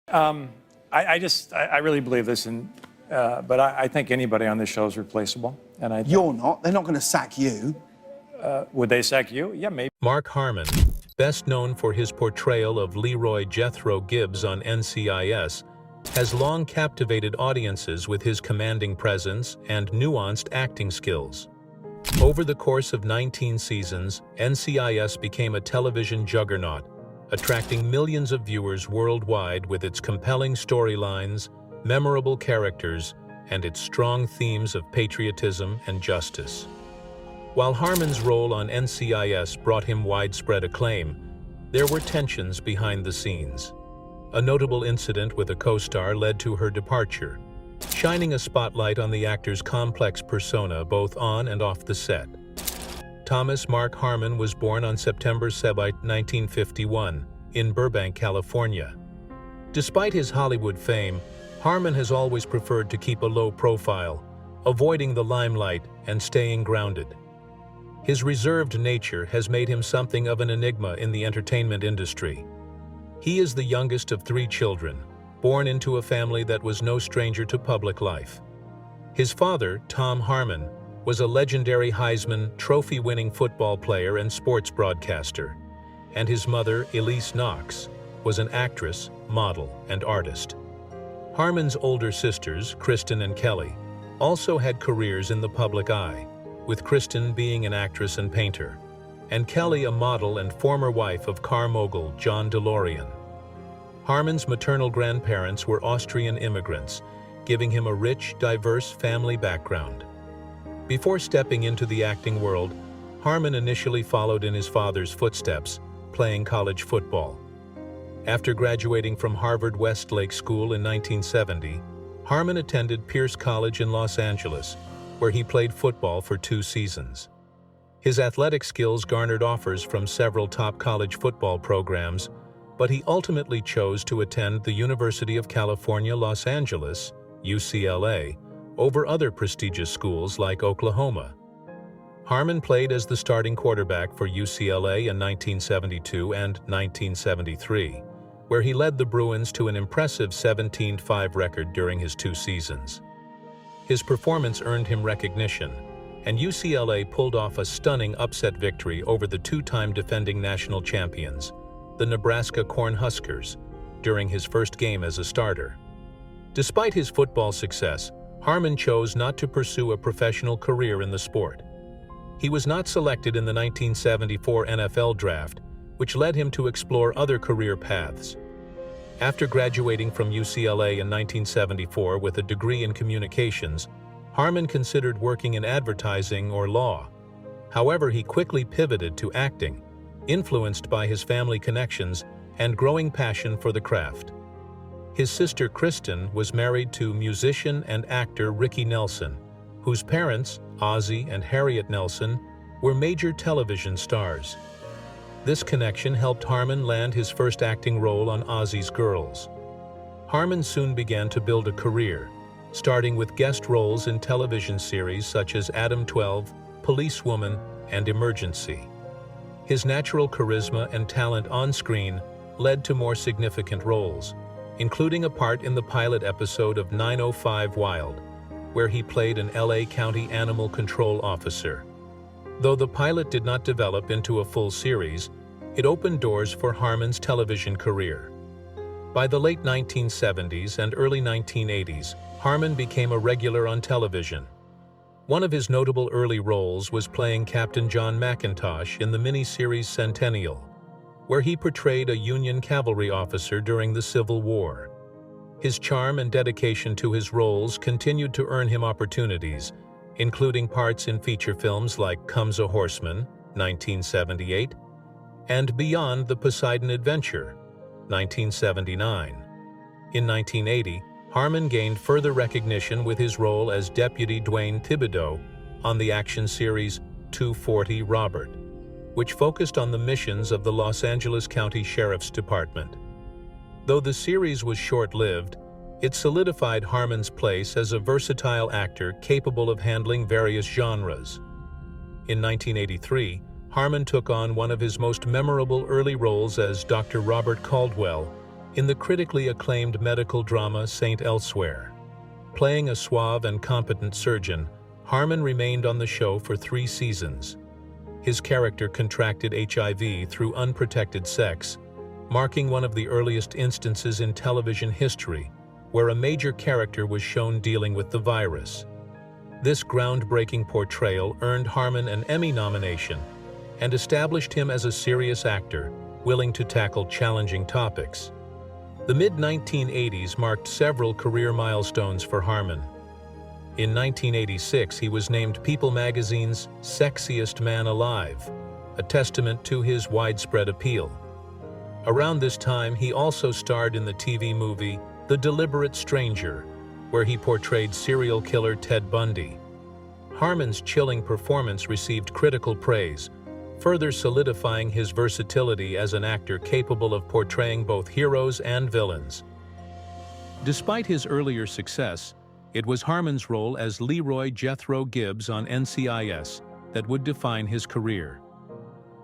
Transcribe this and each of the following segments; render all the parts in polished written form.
I really believe this, but I think anybody on this show is replaceable. And You're not. They're not going to sack you. Would they sack you? Yeah, maybe. Mark Harmon, best known for his portrayal of Leroy Jethro Gibbs on NCIS, has long captivated audiences with his commanding presence and nuanced acting skills. Over the course of 19 seasons, NCIS became a television juggernaut, attracting millions of viewers worldwide with its compelling storylines, memorable characters, and its strong themes of patriotism and justice. While Harmon's role on NCIS brought him widespread acclaim, there were tensions behind the scenes. A notable incident with a co-star led to her departure, shining a spotlight on the actor's complex persona both on and off the set. Thomas Mark Harmon was born on September 7, 1951, in Burbank, California. Despite his Hollywood fame, Harmon has always preferred to keep a low profile, avoiding the limelight and staying grounded. His reserved nature has made him something of an enigma in the entertainment industry. He is the youngest of 3 children, born into a family that was no stranger to public life. His father, Tom Harmon, was a legendary Heisman Trophy-winning football player and sports broadcaster, and his mother, Elise Knox, was an actress, model, and artist. Harmon's older sisters, Kristen and Kelly, also had careers in the public eye, with Kristen being an actress and painter, and Kelly a model and former wife of car mogul John DeLorean. Harmon's maternal grandparents were Austrian immigrants, giving him a rich, diverse family background. Before stepping into the acting world, Harmon initially followed in his father's footsteps, playing college football. After graduating from Harvard Westlake School in 1970, Harmon attended Pierce College in Los Angeles, where he played football for 2 seasons. His athletic skills garnered offers from several top college football programs, but he ultimately chose to attend the University of California, Los Angeles, UCLA, over other prestigious schools like Oklahoma. Harmon played as the starting quarterback for UCLA in 1972 and 1973, where he led the Bruins to an impressive 17-5 record during his 2 seasons. His performance earned him recognition, and UCLA pulled off a stunning upset victory over the 2-time defending national champions, the Nebraska Cornhuskers, during his first game as a starter. Despite his football success, Harmon chose not to pursue a professional career in the sport. He was not selected in the 1974 NFL Draft, which led him to explore other career paths. After graduating from UCLA in 1974 with a degree in communications, Harmon considered working in advertising or law. However, he quickly pivoted to acting, influenced by his family connections and growing passion for the craft. His sister Kristen was married to musician and actor Ricky Nelson, whose parents, Ozzie and Harriet Nelson, were major television stars. This connection helped Harmon land his first acting role on Ozzie's Girls. Harmon soon began to build a career, starting with guest roles in television series such as Adam 12, Policewoman, and Emergency. His natural charisma and talent on screen led to more significant roles, including a part in the pilot episode of 905 Wild, where he played an LA County Animal Control officer. Though the pilot did not develop into a full series, it opened doors for Harmon's television career. By the late 1970s and early 1980s, Harmon became a regular on television. One of his notable early roles was playing Captain John McIntosh in the miniseries Centennial, where he portrayed a Union cavalry officer during the Civil War. His charm and dedication to his roles continued to earn him opportunities, including parts in feature films like Comes a Horseman, 1978, and Beyond the Poseidon Adventure, 1979. In 1980, Harmon gained further recognition with his role as Deputy Dwayne Thibodeau on the action series 240 Robert, which focused on the missions of the Los Angeles County Sheriff's Department. Though the series was short-lived, it solidified Harmon's place as a versatile actor capable of handling various genres. In 1983, Harmon took on one of his most memorable early roles as Dr. Robert Caldwell in the critically acclaimed medical drama St. Elsewhere. Playing a suave and competent surgeon, Harmon remained on the show for 3 seasons. His character contracted HIV through unprotected sex, marking one of the earliest instances in television history where a major character was shown dealing with the virus. This groundbreaking portrayal earned Harmon an Emmy nomination and established him as a serious actor, willing to tackle challenging topics. The mid-1980s marked several career milestones for Harmon. In 1986, he was named People magazine's Sexiest Man Alive, a testament to his widespread appeal. Around this time, he also starred in the TV movie The Deliberate Stranger, where he portrayed serial killer Ted Bundy. Harmon's chilling performance received critical praise, further solidifying his versatility as an actor capable of portraying both heroes and villains. Despite his earlier success, it was Harmon's role as Leroy Jethro Gibbs on NCIS that would define his career.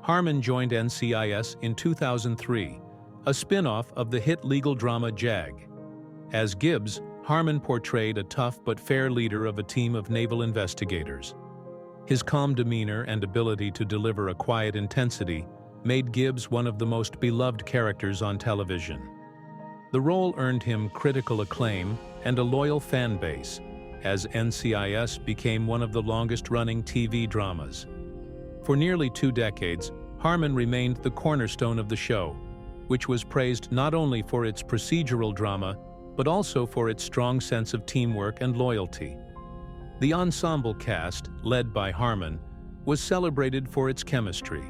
Harmon joined NCIS in 2003, a spin-off of the hit legal drama JAG. As Gibbs, Harmon portrayed a tough but fair leader of a team of naval investigators. His calm demeanor and ability to deliver a quiet intensity made Gibbs one of the most beloved characters on television. The role earned him critical acclaim and a loyal fan base, as NCIS became one of the longest-running TV dramas. For nearly 2 decades, Harmon remained the cornerstone of the show, which was praised not only for its procedural drama, but also for its strong sense of teamwork and loyalty. The ensemble cast, led by Harmon, was celebrated for its chemistry,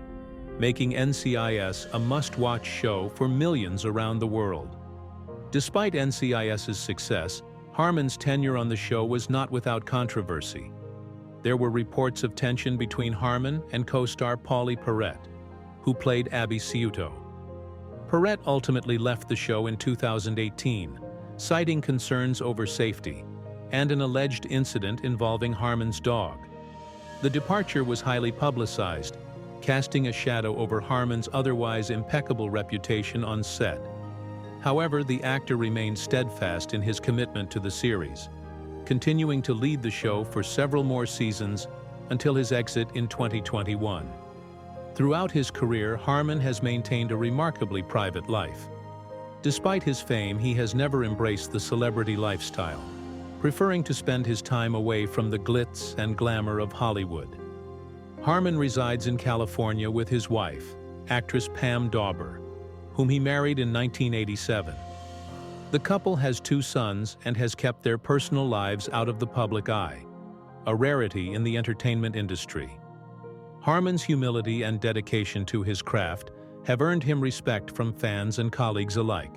making NCIS a must-watch show for millions around the world. Despite NCIS's success, Harmon's tenure on the show was not without controversy. There were reports of tension between Harmon and co-star Pauley Perrette, who played Abby Ciuto. Perrette ultimately left the show in 2018, citing concerns over safety and an alleged incident involving Harmon's dog. The departure was highly publicized, casting a shadow over Harmon's otherwise impeccable reputation on set. However, the actor remained steadfast in his commitment to the series, continuing to lead the show for several more seasons until his exit in 2021. Throughout his career, Harmon has maintained a remarkably private life. Despite his fame, he has never embraced the celebrity lifestyle, preferring to spend his time away from the glitz and glamour of Hollywood. Harmon resides in California with his wife, actress Pam Dauber, whom he married in 1987. The couple has 2 sons and has kept their personal lives out of the public eye, a rarity in the entertainment industry. Harmon's humility and dedication to his craft have earned him respect from fans and colleagues alike.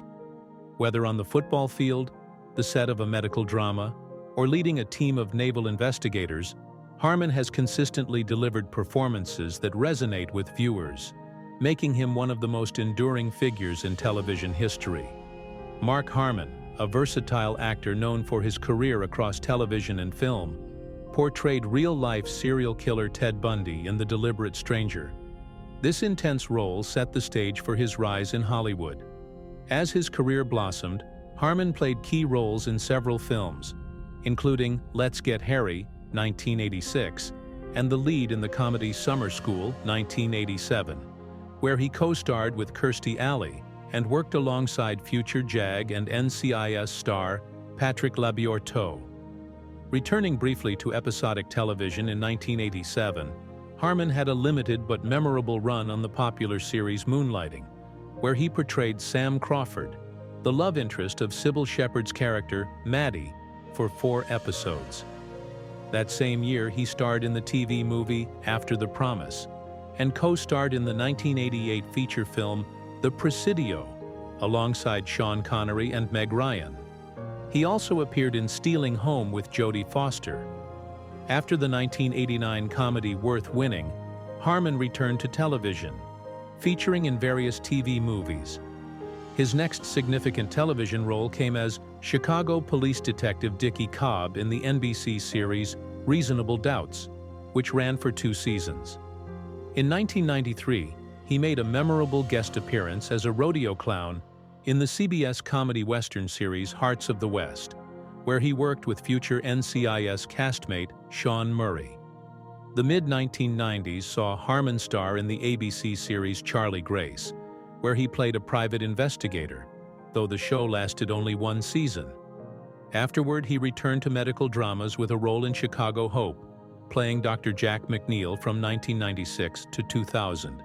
Whether on the football field, the set of a medical drama, or leading a team of naval investigators, Harmon has consistently delivered performances that resonate with viewers, making him one of the most enduring figures in television history. Mark Harmon, a versatile actor known for his career across television and film, portrayed real-life serial killer Ted Bundy in The Deliberate Stranger. This intense role set the stage for his rise in Hollywood. As his career blossomed, Harmon played key roles in several films, including Let's Get Harry, 1986, and the lead in the comedy Summer School, 1987, where he co-starred with Kirstie Alley and worked alongside future JAG and NCIS star Patrick Labyorteaux. Returning briefly to episodic television in 1987, Harmon had a limited but memorable run on the popular series Moonlighting, where he portrayed Sam Crawford, the love interest of Sybil Shepherd's character, Maddie, for 4 episodes. That same year, he starred in the TV movie After the Promise and co-starred in the 1988 feature film The Presidio, alongside Sean Connery and Meg Ryan. He also appeared in Stealing Home with Jodie Foster. After the 1989 comedy Worth Winning, Harmon returned to television, featuring in various TV movies. His next significant television role came as Chicago police detective Dickie Cobb in the NBC series Reasonable Doubts, which ran for 2 seasons. In 1993, he made a memorable guest appearance as a rodeo clown in the CBS comedy western series Hearts of the West, where he worked with future NCIS castmate Sean Murray. The mid-1990s saw Harmon star in the ABC series Charlie Grace, where he played a private investigator, though the show lasted only one season. Afterward, he returned to medical dramas with a role in Chicago Hope, playing Dr. Jack McNeil from 1996 to 2000.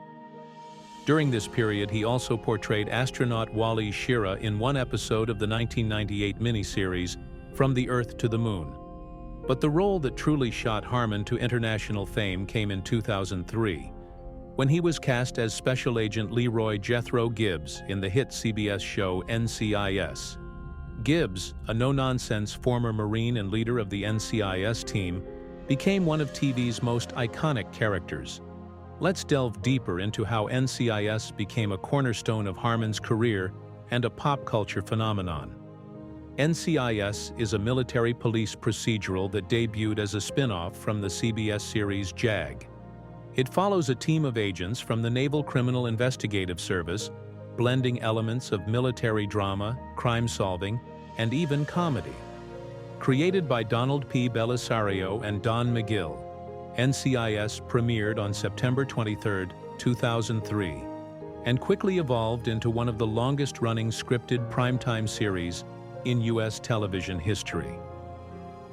During this period, he also portrayed astronaut Wally Schirra in one episode of the 1998 miniseries From the Earth to the Moon. But the role that truly shot Harmon to international fame came in 2003, when he was cast as Special Agent Leroy Jethro Gibbs in the hit CBS show NCIS. Gibbs, a no-nonsense former Marine and leader of the NCIS team, became one of TV's most iconic characters. Let's delve deeper into how NCIS became a cornerstone of Harmon's career and a pop culture phenomenon. NCIS is a military police procedural that debuted as a spin-off from the CBS series JAG. It follows a team of agents from the Naval Criminal Investigative Service, blending elements of military drama, crime-solving, and even comedy. Created by Donald P. Belisario and Don McGill, NCIS premiered on September 23, 2003, and quickly evolved into one of the longest-running scripted primetime series in U.S. television history.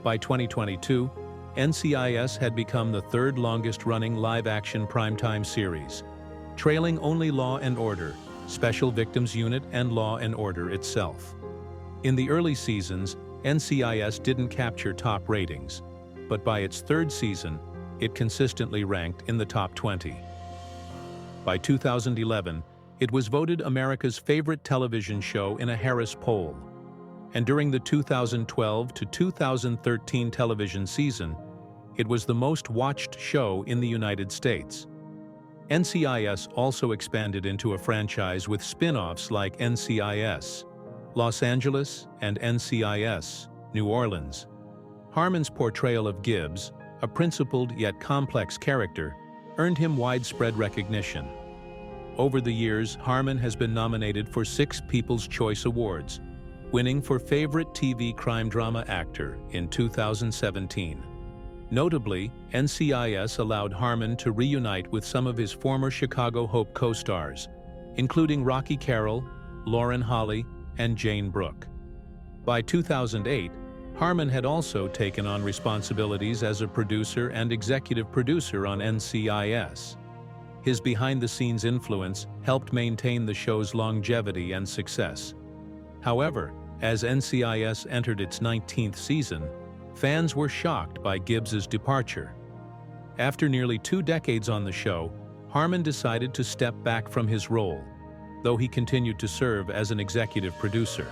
By 2022, NCIS had become the third longest-running live-action primetime series, trailing only Law & Order, Special Victims Unit, and Law & Order itself. In the early seasons, NCIS didn't capture top ratings, but by its third season, it consistently ranked in the top 20. By 2011, it was voted America's favorite television show in a Harris poll, and during the 2012 to 2013 television season, it was the most watched show in the United States. NCIS also expanded into a franchise with spin-offs like NCIS Los Angeles and NCIS New Orleans. Harmon's portrayal of Gibbs, a principled yet complex character, earned him widespread recognition. Over the years, Harmon has been nominated for 6 People's Choice Awards, winning for Favorite TV Crime Drama Actor in 2017. Notably, NCIS allowed Harmon to reunite with some of his former Chicago Hope co-stars, including Rocky Carroll, Lauren Holly, and Jane Brooke. By 2008, Harmon had also taken on responsibilities as a producer and executive producer on NCIS. His behind-the-scenes influence helped maintain the show's longevity and success. However, as NCIS entered its 19th season, fans were shocked by Gibbs's departure. After nearly 2 decades on the show, Harmon decided to step back from his role, though he continued to serve as an executive producer.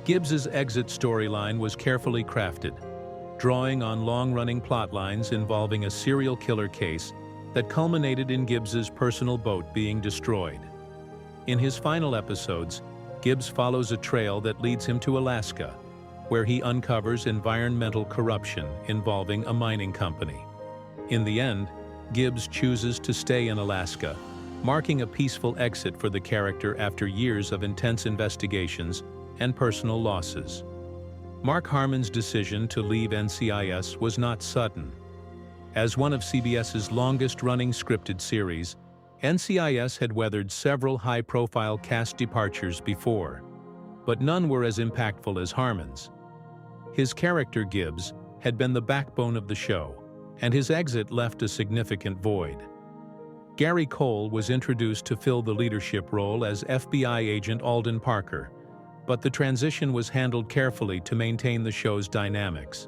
Gibbs's exit storyline was carefully crafted, drawing on long-running plot lines involving a serial killer case that culminated in Gibbs's personal boat being destroyed. In his final episodes, Gibbs follows a trail that leads him to Alaska, where he uncovers environmental corruption involving a mining company. In the end, Gibbs chooses to stay in Alaska, marking a peaceful exit for the character after years of intense investigations and personal losses. Mark Harmon's decision to leave NCIS was not sudden. As one of CBS's longest-running scripted series, NCIS had weathered several high-profile cast departures before, but none were as impactful as Harmon's. His character, Gibbs, had been the backbone of the show, and his exit left a significant void. Gary Cole was introduced to fill the leadership role as FBI agent Alden Parker, but the transition was handled carefully to maintain the show's dynamics.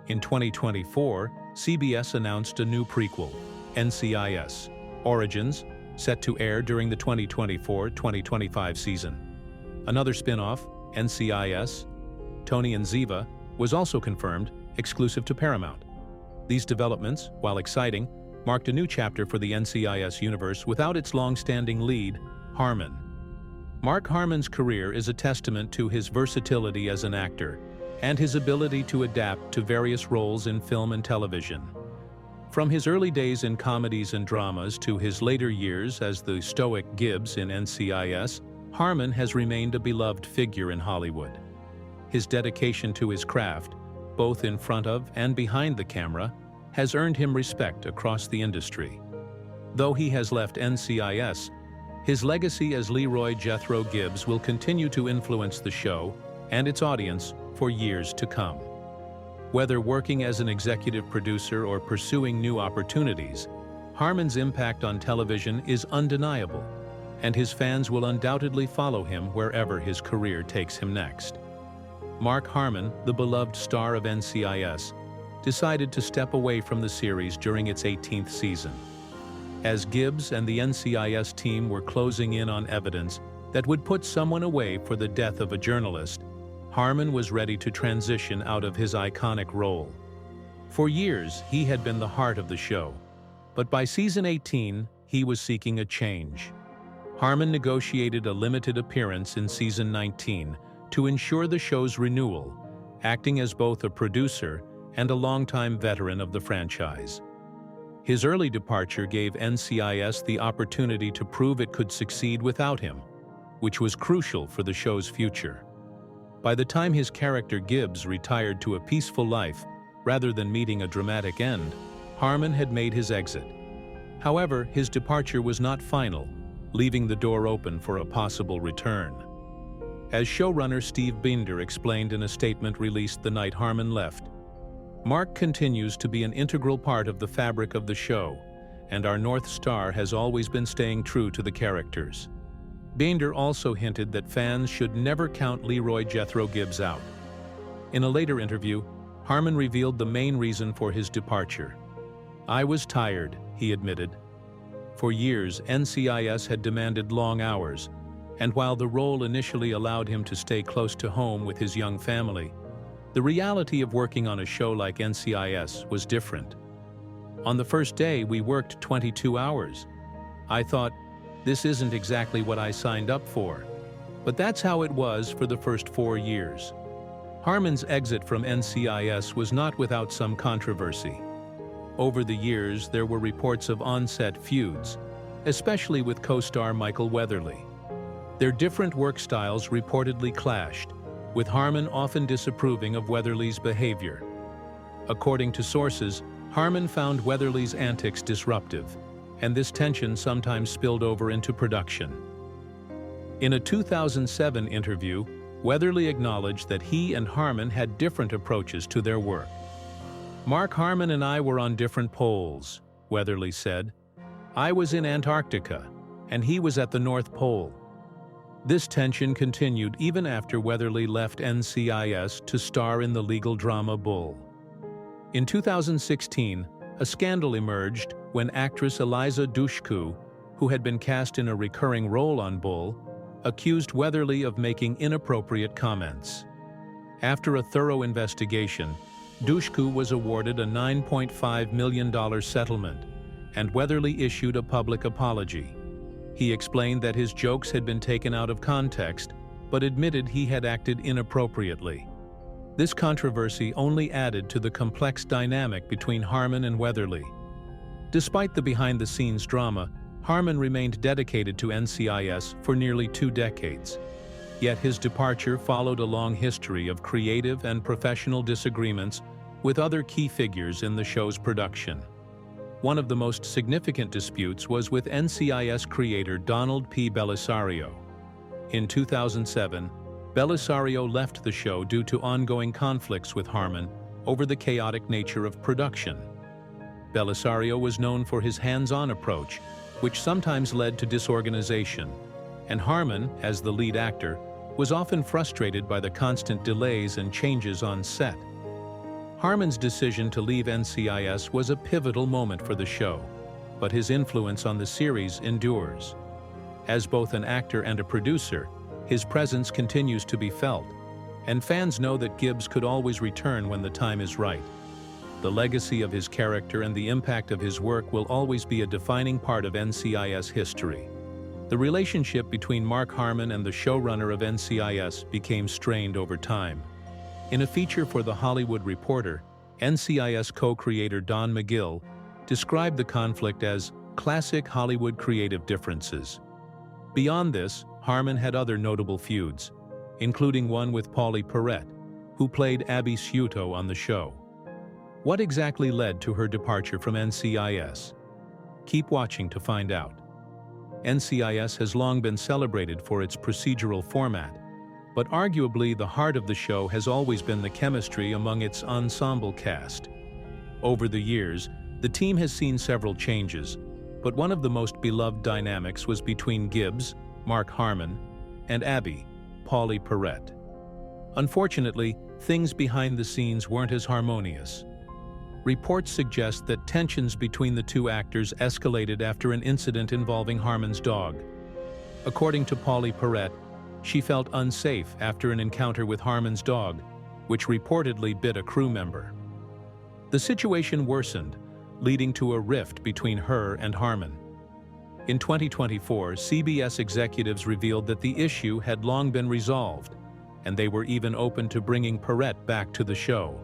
In 2024, CBS announced a new prequel, NCIS Origins, set to air during the 2024-2025 season. Another spin-off, NCIS Tony and Ziva, was also confirmed, exclusive to Paramount. These developments, while exciting, marked a new chapter for the NCIS universe without its long-standing lead, Harmon. Mark Harmon's career is a testament to his versatility as an actor and his ability to adapt to various roles in film and television. From his early days in comedies and dramas to his later years as the stoic Gibbs in NCIS, Harmon has remained a beloved figure in Hollywood. His dedication to his craft, both in front of and behind the camera, has earned him respect across the industry. Though he has left NCIS, his legacy as Leroy Jethro Gibbs will continue to influence the show and its audience for years to come. Whether working as an executive producer or pursuing new opportunities, Harmon's impact on television is undeniable, and his fans will undoubtedly follow him wherever his career takes him next. Mark Harmon, the beloved star of NCIS, decided to step away from the series during its 18th season. As Gibbs and the NCIS team were closing in on evidence that would put someone away for the death of a journalist, Harmon was ready to transition out of his iconic role. For years, he had been the heart of the show, but by season 18, he was seeking a change. Harmon negotiated a limited appearance in season 19 to ensure the show's renewal, acting as both a producer and a longtime veteran of the franchise. His early departure gave NCIS the opportunity to prove it could succeed without him, which was crucial for the show's future. By the time his character Gibbs retired to a peaceful life, rather than meeting a dramatic end, Harmon had made his exit. However, his departure was not final, leaving the door open for a possible return. As showrunner Steve Binder explained in a statement released the night Harmon left, "Mark continues to be an integral part of the fabric of the show, and our North Star has always been staying true to the characters." Binder also hinted that fans should never count Leroy Jethro Gibbs out. In a later interview, Harmon revealed the main reason for his departure. "I was tired," he admitted. For years, NCIS had demanded long hours, and while the role initially allowed him to stay close to home with his young family, the reality of working on a show like NCIS was different. "On the first day, we worked 22 hours. I thought, this isn't exactly what I signed up for. But that's how it was for the first 4 years." Harmon's exit from NCIS was not without some controversy. Over the years, there were reports of on-set feuds, especially with co-star Michael Weatherly. Their different work styles reportedly clashed, with Harmon often disapproving of Weatherly's behavior. According to sources, Harmon found Weatherly's antics disruptive, and this tension sometimes spilled over into production. In a 2007 interview, Weatherly acknowledged that he and Harmon had different approaches to their work. "Mark Harmon and I were on different poles," Weatherly said. "I was in Antarctica, and he was at the North Pole." This tension continued even after Weatherly left NCIS to star in the legal drama Bull. In 2016, a scandal emerged when actress Eliza Dushku, who had been cast in a recurring role on Bull, accused Weatherly of making inappropriate comments. After a thorough investigation, Dushku was awarded a $9.5 million settlement, and Weatherly issued a public apology. He explained that his jokes had been taken out of context, but admitted he had acted inappropriately. This controversy only added to the complex dynamic between Harmon and Weatherly. Despite the behind-the-scenes drama, Harmon remained dedicated to NCIS for nearly 2 decades. Yet his departure followed a long history of creative and professional disagreements with other key figures in the show's production. One of the most significant disputes was with NCIS creator Donald P. Bellisario. In 2007, Bellisario left the show due to ongoing conflicts with Harmon over the chaotic nature of production. Bellisario was known for his hands-on approach, which sometimes led to disorganization, and Harmon, as the lead actor, was often frustrated by the constant delays and changes on set. Harmon's decision to leave NCIS was a pivotal moment for the show, but his influence on the series endures. As both an actor and a producer, his presence continues to be felt, and fans know that Gibbs could always return when the time is right. The legacy of his character and the impact of his work will always be a defining part of NCIS history. The relationship between Mark Harmon and the showrunner of NCIS became strained over time. In a feature for The Hollywood Reporter, NCIS co-creator Don McGill described the conflict as classic Hollywood creative differences. Beyond this, Harmon had other notable feuds, including one with Pauley Perrette, who played Abby Sciuto on the show. What exactly led to her departure from NCIS? Keep watching to find out. NCIS has long been celebrated for its procedural format, but arguably the heart of the show has always been the chemistry among its ensemble cast. Over the years, the team has seen several changes, but one of the most beloved dynamics was between Gibbs, Mark Harmon, and Abby, Pauley Perrette. Unfortunately, things behind the scenes weren't as harmonious. Reports suggest that tensions between the two actors escalated after an incident involving Harmon's dog. According to Pauley Perrette, she felt unsafe after an encounter with Harmon's dog, which reportedly bit a crew member. The situation worsened, leading to a rift between her and Harmon. In 2024, CBS executives revealed that the issue had long been resolved, and they were even open to bringing Perrette back to the show.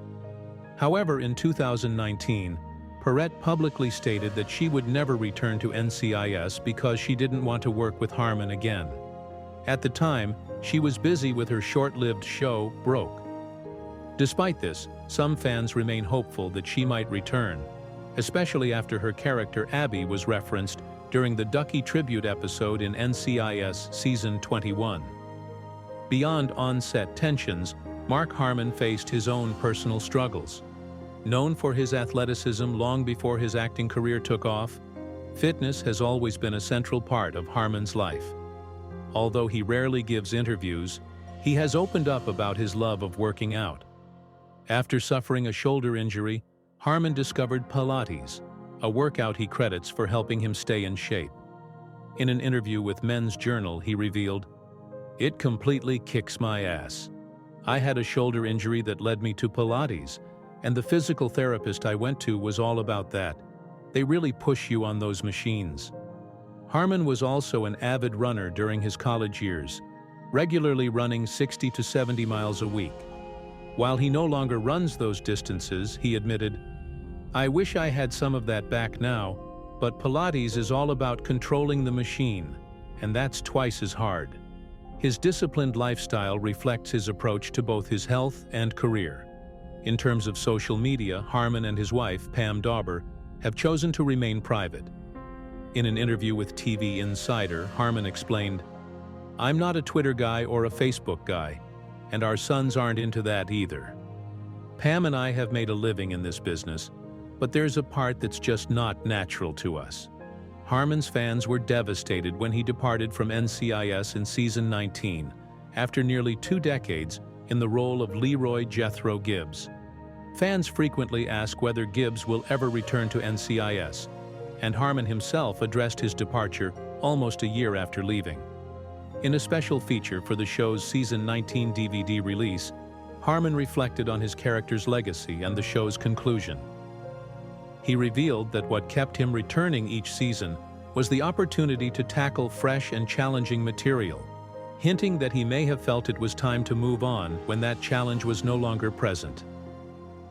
However, in 2019, Perrette publicly stated that she would never return to NCIS because she didn't want to work with Harmon again. At the time, she was busy with her short-lived show, Broke. Despite this, some fans remain hopeful that she might return, especially after her character Abby was referenced during the Ducky tribute episode in NCIS Season 21. Beyond on-set tensions, Mark Harmon faced his own personal struggles. Known for his athleticism long before his acting career took off, fitness has always been a central part of Harmon's life. Although he rarely gives interviews, he has opened up about his love of working out. After suffering a shoulder injury, Harmon discovered Pilates, a workout he credits for helping him stay in shape. In an interview with Men's Journal, he revealed, "It completely kicks my ass. I had a shoulder injury that led me to Pilates, and the physical therapist I went to was all about that. They really push you on those machines." Harmon was also an avid runner during his college years, regularly running 60 to 70 miles a week. While he no longer runs those distances, he admitted, "I wish I had some of that back now, but Pilates is all about controlling the machine, and that's twice as hard." His disciplined lifestyle reflects his approach to both his health and career. In terms of social media, Harmon and his wife, Pam Dauber, have chosen to remain private. In an interview with TV Insider, Harmon explained, "I'm not a Twitter guy or a Facebook guy, and our sons aren't into that either. Pam and I have made a living in this business, but there's a part that's just not natural to us." Harmon's fans were devastated when he departed from NCIS in Season 19, after nearly 2 decades in the role of Leroy Jethro Gibbs. Fans frequently ask whether Gibbs will ever return to NCIS, and Harmon himself addressed his departure almost a year after leaving. In a special feature for the show's Season 19 DVD release, Harmon reflected on his character's legacy and the show's conclusion. He revealed that what kept him returning each season was the opportunity to tackle fresh and challenging material, hinting that he may have felt it was time to move on when that challenge was no longer present.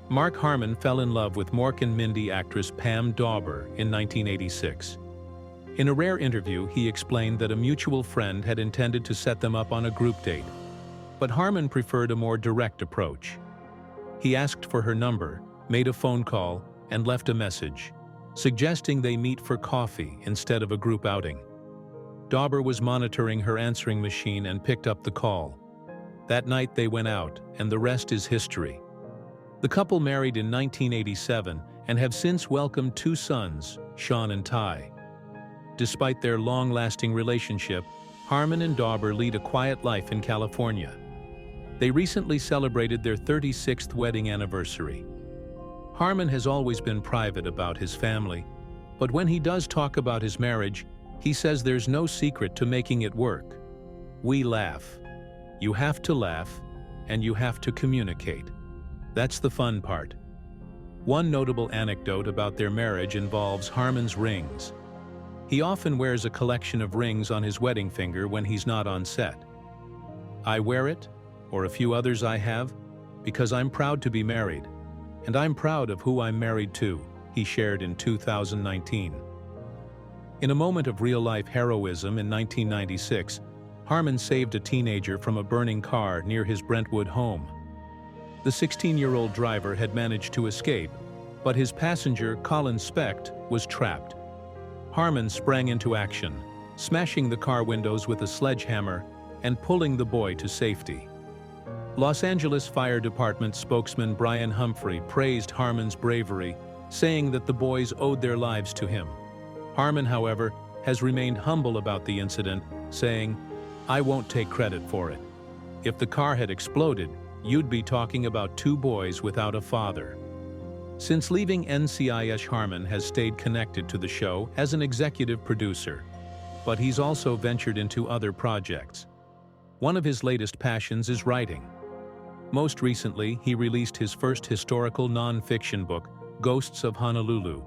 Mark Harmon fell in love with Mork and Mindy actress Pam Dauber in 1986. In a rare interview, he explained that a mutual friend had intended to set them up on a group date, but Harmon preferred a more direct approach. He asked for her number, made a phone call, and left a message, suggesting they meet for coffee instead of a group outing. Dauber was monitoring her answering machine and picked up the call. That night they went out, and the rest is history. The couple married in 1987 and have since welcomed 2 sons, Sean and Ty. Despite their long-lasting relationship, Harmon and Dauber lead a quiet life in California. They recently celebrated their 36th wedding anniversary. Harmon has always been private about his family, but when he does talk about his marriage, he says there's no secret to making it work. "We laugh. You have to laugh, and you have to communicate. That's the fun part." One notable anecdote about their marriage involves Harmon's rings. He often wears a collection of rings on his wedding finger when he's not on set. "I wear it, or a few others I have, because I'm proud to be married, and I'm proud of who I'm married to," he shared in 2019. In a moment of real-life heroism in 1996, Harmon saved a teenager from a burning car near his Brentwood home. The 16-year-old driver had managed to escape, but his passenger, Colin Specht, was trapped. Harmon sprang into action, smashing the car windows with a sledgehammer and pulling the boy to safety. Los Angeles Fire Department spokesman Brian Humphrey praised Harmon's bravery, saying that the boys owed their lives to him. Harmon, however, has remained humble about the incident, saying, "I won't take credit for it. If the car had exploded, you'd be talking about two boys without a father." Since leaving NCIS, Harmon has stayed connected to the show as an executive producer, but he's also ventured into other projects. One of his latest passions is writing. Most recently, he released his first historical non-fiction book, Ghosts of Honolulu,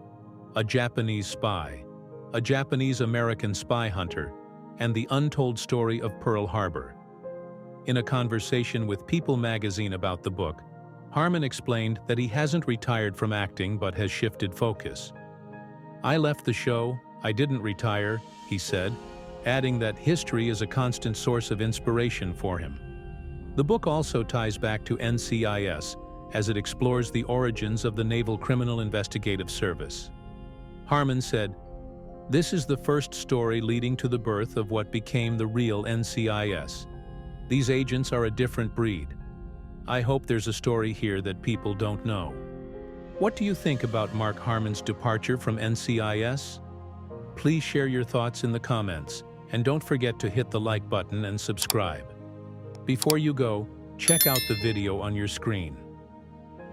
A Japanese Spy, a Japanese-American spy hunter, and the untold story of Pearl Harbor. In a conversation with People magazine about the book, Harmon explained that he hasn't retired from acting but has shifted focus. "I left the show, I didn't retire," he said, adding that history is a constant source of inspiration for him. The book also ties back to NCIS as it explores the origins of the Naval Criminal Investigative Service. Harmon said, "This is the first story leading to the birth of what became the real NCIS. These agents are a different breed. I hope there's a story here that people don't know." What do you think about Mark Harmon's departure from NCIS? Please share your thoughts in the comments, and don't forget to hit the like button and subscribe. Before you go, check out the video on your screen.